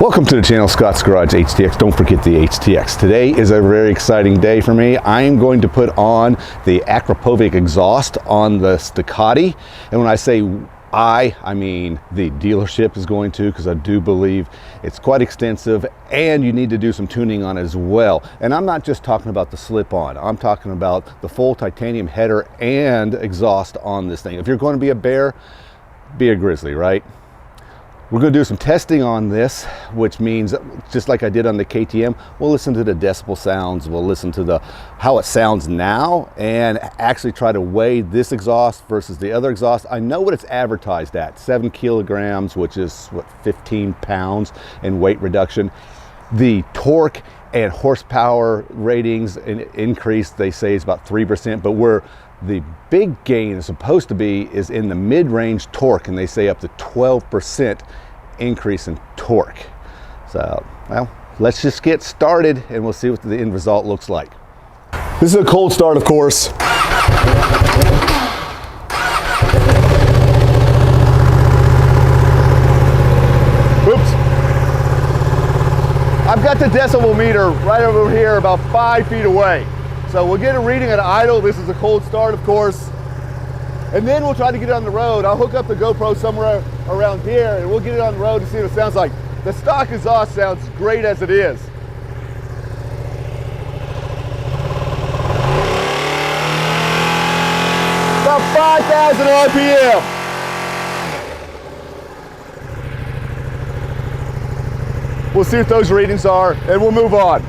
Welcome to the channel, Scott's Garage HTX. Don't forget the HTX. Today is a very exciting day for me. I am going to put on the Akrapovic exhaust on the Ducati. And when I say I mean the dealership is going to, because I do believe it's quite extensive and you need to do some tuning on it as well. And I'm not just talking about the slip-on. I'm talking about the full titanium header and exhaust on this thing. If you're going to be a bear, be a grizzly, right? We're going to do some testing on this, which means just like I did on the KTM, we'll listen to the decibel sounds, we'll listen to how it sounds now, and actually try to weigh this exhaust versus the other exhaust. I know what it's advertised at, 7 kilograms, which is what, 15 pounds in weight reduction. The torque and horsepower ratings increase, they say, is about 3%, but where the big gain is supposed to be is in the mid-range torque, and they say up to 12% increase in torque. So, well, let's just get started and we'll see what the end result looks like. This is a cold start, of course. Oops. I've got the decibel meter right over here about 5 feet away. So we'll get a reading at idle. This is a cold start, of course. And then we'll try to get it on the road. I'll hook up the GoPro somewhere around here and we'll get it on the road and see what it sounds like. The stock exhaust sounds great as it is. About 5,000 RPM. We'll see what those readings are and we'll move on.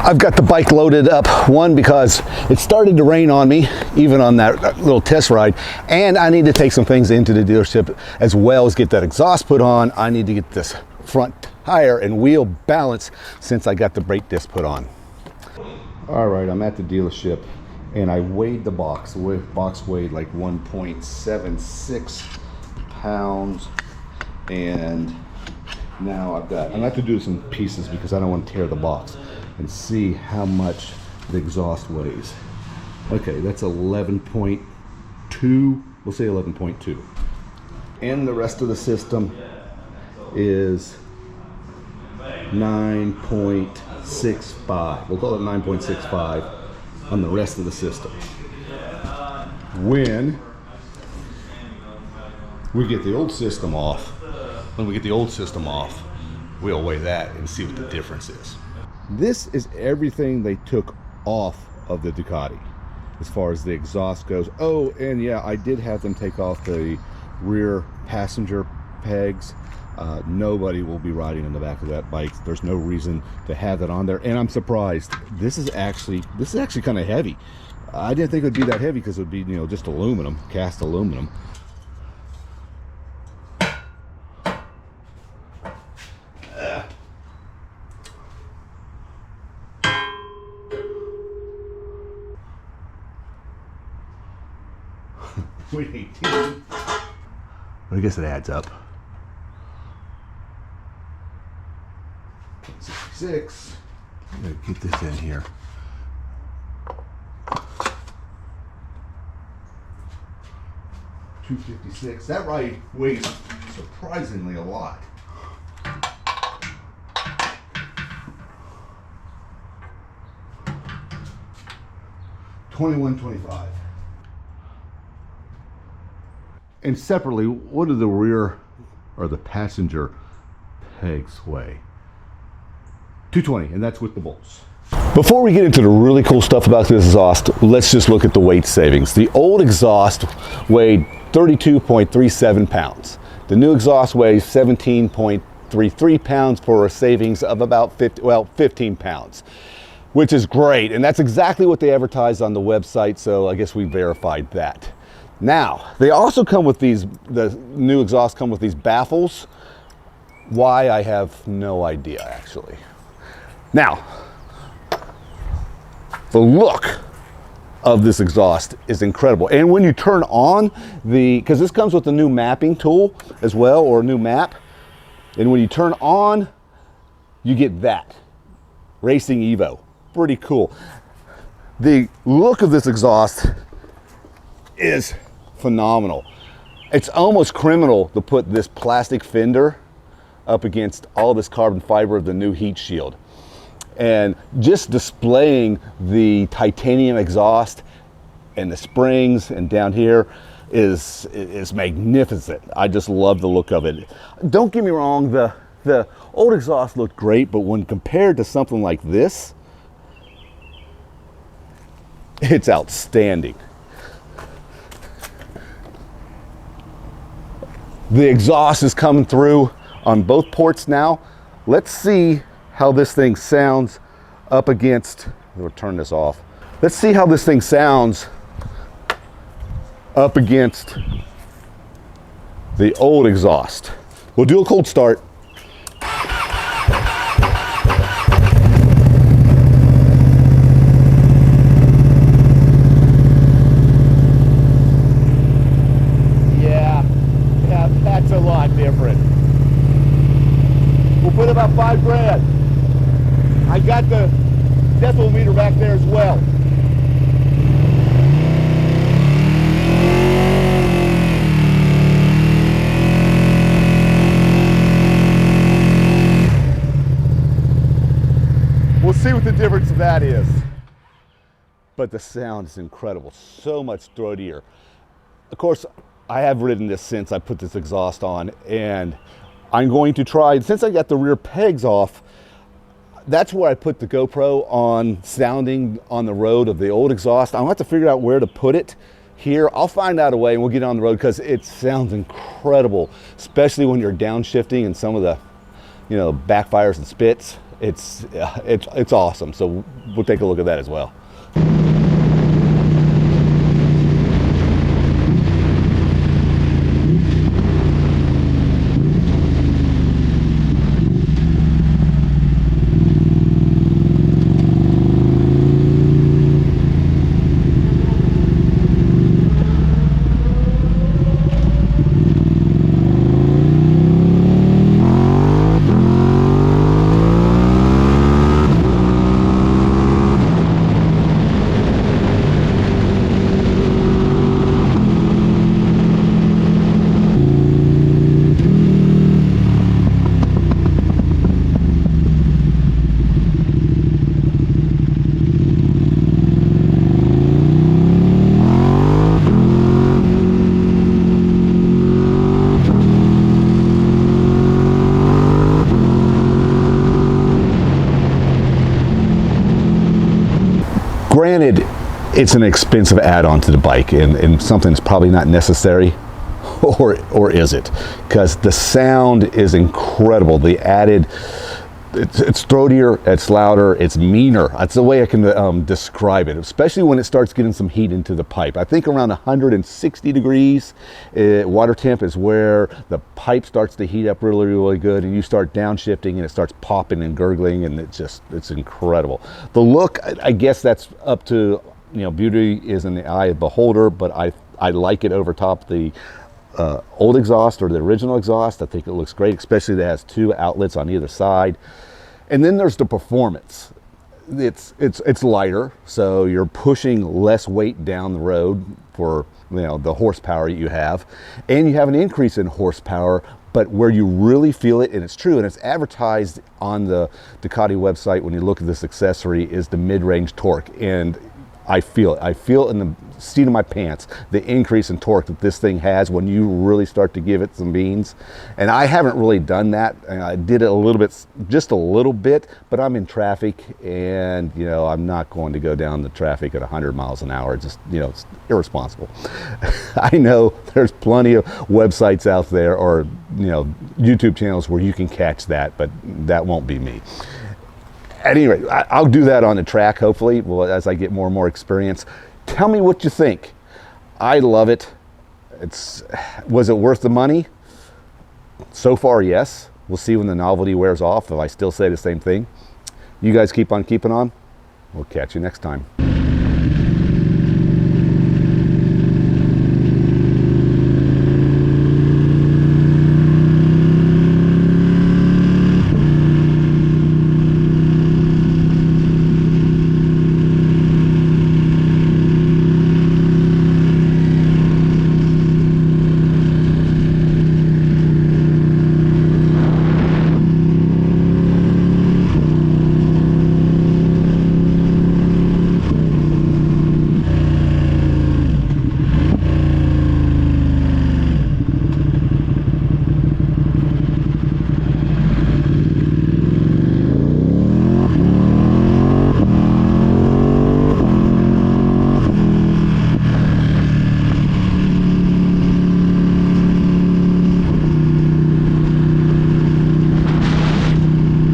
I've got the bike loaded up, one, because it started to rain on me, even on that little test ride, and I need to take some things into the dealership as well as get that exhaust put on. I need to get this front tire and wheel balance since I got the brake disc put on. All right, I'm at the dealership and I weighed the box. The box weighed like 1.76 pounds, and now I'm gonna have to do some pieces because I don't want to tear the box, and see how much the exhaust weighs. Okay, that's 11.2, we'll say 11.2. And the rest of the system is 9.65. We'll call it 9.65 on the rest of the system. When we get the old system off, we'll weigh that and see what the difference is. This is everything they took off of the Ducati as far as the exhaust goes. Oh, and yeah, I did have them take off the rear passenger pegs. Nobody will be riding in the back of that bike. There's no reason to have that on there, and I'm surprised. This is actually kind of heavy. I didn't think it would be that heavy because it would be, just aluminum, cast aluminum. Wait, 18. I guess it adds up. 66. I'm gonna get this in here. 256. That ride weighs surprisingly a lot. $21.25. And separately, what do the rear or the passenger pegs weigh? 220, and that's with the bolts. Before we get into the really cool stuff about this exhaust, let's just look at the weight savings. The old exhaust weighed 32.37 pounds. The new exhaust weighs 17.33 pounds for a savings of about 15 pounds, which is great. And that's exactly what they advertised on the website, so I guess we verified that. Now, they also come with the new exhausts come with these baffles. Why, I have no idea, actually. Now, the look of this exhaust is incredible. And when you turn on because this comes with a new mapping tool as well, or a new map, And when you turn on, you get that. Racing Evo. Pretty cool. The look of this exhaust is phenomenal. It's almost criminal to put this plastic fender up against all this carbon fiber of the new heat shield. And just displaying the titanium exhaust and the springs and down here is magnificent. I just love the look of it. Don't get me wrong, the old exhaust looked great, but when compared to something like this, it's outstanding. The exhaust is coming through on both ports now. Let's see how this thing sounds up against, we'll turn this off. Let's see how this thing sounds up against the old exhaust. We'll do a cold start. That's a lot different. We'll put about $5 grand. I got the decibel meter back there as well. We'll see what the difference of that is. But the sound is incredible, so much throatier. Of course, I have ridden this since I put this exhaust on, and I'm going to try, since I got the rear pegs off, that's where I put the GoPro on sounding on the road of the old exhaust. I'm gonna have to figure out where to put it here. I'll find out a way and we'll get on the road, because it sounds incredible, especially when you're downshifting and some of the, you know, backfires and spits. It's awesome. So we'll take a look at that as well. Granted, it's an expensive add-on to the bike and something that's probably not necessary, or is it? Because the sound is incredible. The added, it's throatier, it's louder, it's meaner. That's the way I can describe it, especially when it starts getting some heat into the pipe. I think around 160 degrees water temp is where the pipe starts to heat up really, really good, and you start downshifting and it starts popping and gurgling, and it's incredible. The look, I guess that's up to, you know, beauty is in the eye of the beholder, but I like it over top the old exhaust or the original exhaust. I think it looks great, especially that it has two outlets on either side. And then there's the performance. It's lighter, so you're pushing less weight down the road for, you know, the horsepower you have, and you have an increase in horsepower. But where you really feel it, and it's true, and it's advertised on the Ducati website when you look at this accessory, is the mid-range torque. And I feel it. I feel in the seat of my pants the increase in torque that this thing has when you really start to give it some beans. And I haven't really done that. I did it a little bit, just a little bit, but I'm in traffic, and, you know, I'm not going to go down the traffic at 100 miles an hour. Just, you know, it's irresponsible. I know there's plenty of websites out there, or, you know, YouTube channels where you can catch that, but that won't be me. At any rate, I'll do that on the track, hopefully, well, as I get more and more experience. Tell me what you think. I love it. Was it worth the money? So far, yes. We'll see when the novelty wears off if I still say the same thing. You guys keep on keeping on. We'll catch you next time.